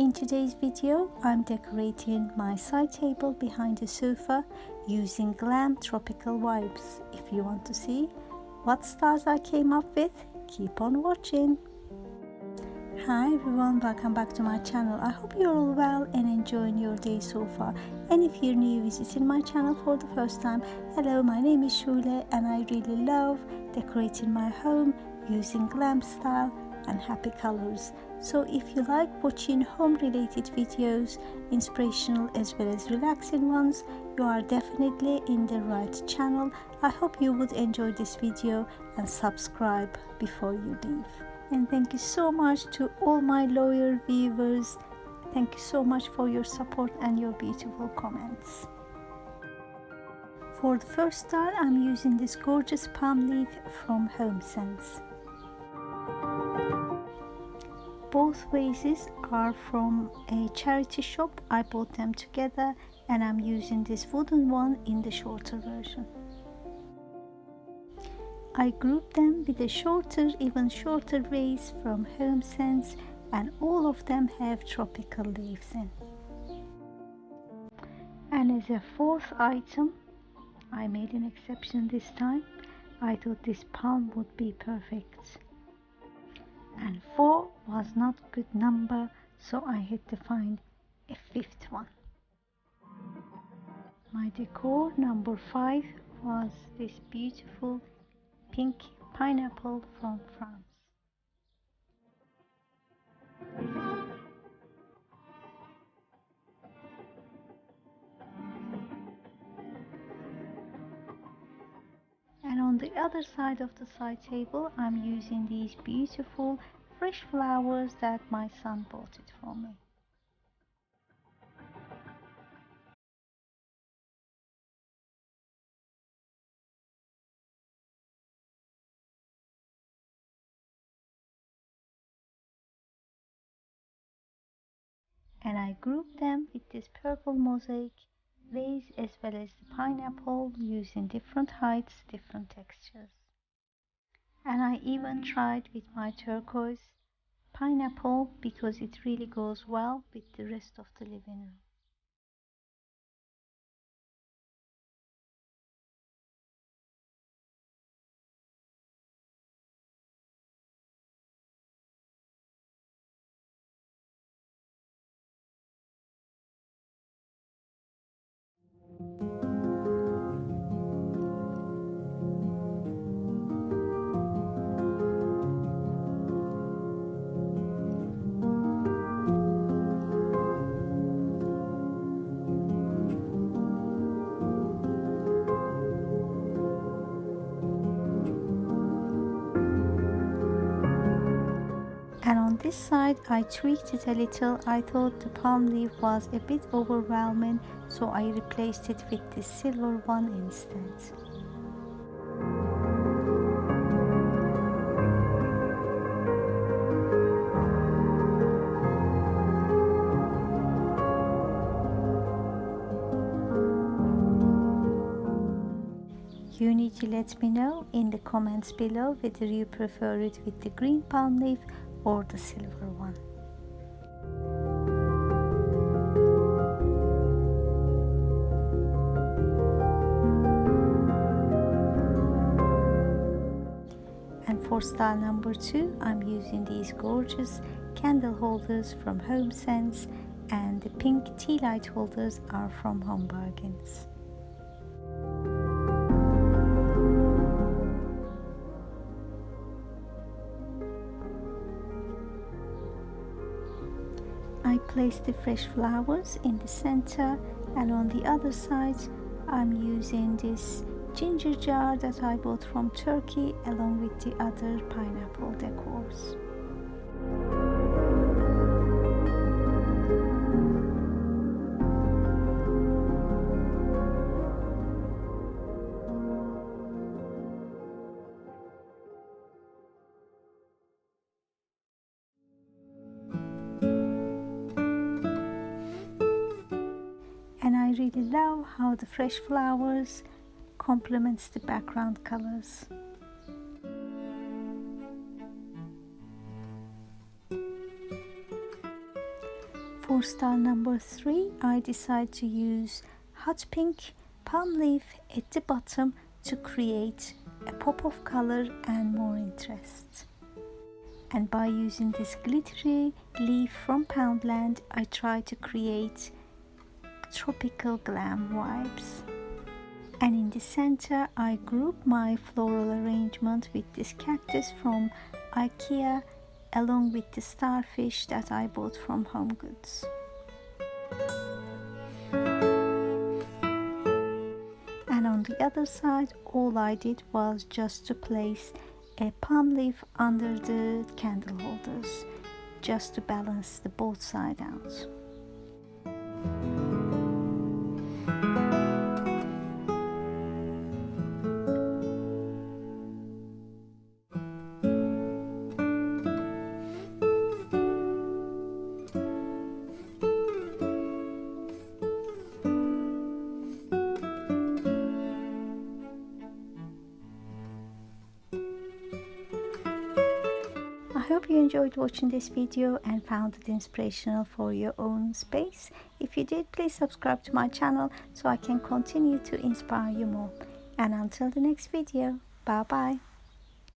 In today's video, I'm decorating my side table behind the sofa using Glam Tropical Vibes. If you want to see what styles I came up with, keep on watching. Hi everyone, welcome back to my channel. I hope you're all well and enjoying your day so far. And if you're new visiting my channel for the first time, hello, my name is Shule and I really love decorating my home using glam style and happy colors. So if you like watching home related videos, inspirational as well as relaxing ones, you are definitely in the right channel. I hope you would enjoy this video and subscribe before you leave. And thank you so much to all my loyal viewers. Thank you so much for your support and your beautiful comments. For the first style, I'm using this gorgeous palm leaf from Home Sense. Both vases are from a charity shop. I bought them together and I'm using this wooden one in the shorter version. I grouped them with a even shorter vase from Home Sense, and all of them have tropical leaves in. And as a fourth item, I made an exception this time. I thought this palm would be perfect. And 4 was not a good number, so I had to find a 5th one. My decor number 5 was this beautiful pink pineapple from France. And on the other side of the side table, I'm using these beautiful fresh flowers that my son bought it for me. And I grouped them with this purple mosaic vase as well as the pineapple, using different heights, different textures. And I even tried with my turquoise pineapple because it really goes well with the rest of the living room. And on this side, I tweaked it a little. I thought the palm leaf was a bit overwhelming, so I replaced it with this silver one instead. You need to let me know in the comments below whether you prefer it with the green palm leaf or the silver one. And for style number 2, I'm using these gorgeous candle holders from Home Sense, and the pink tea light holders are from Home Bargains. I placed the fresh flowers in the center, and on the other side I'm using this ginger jar that I bought from Turkey along with the other pineapple decors. And I really love how the fresh flowers complements the background colors. For style number 3, I decided to use hot pink palm leaf at the bottom to create a pop of color and more interest. And by using this glittery leaf from Poundland, I try to create tropical glam vibes. And in the center, I group my floral arrangement with this cactus from IKEA along with the starfish that I bought from Home Goods. And on the other side, all I did was just to place a palm leaf under the candle holders, just to balance the both sides out. I hope you enjoyed watching this video and found it inspirational for your own space. If you did, please subscribe to my channel so I can continue to inspire you more. And until the next video, bye bye.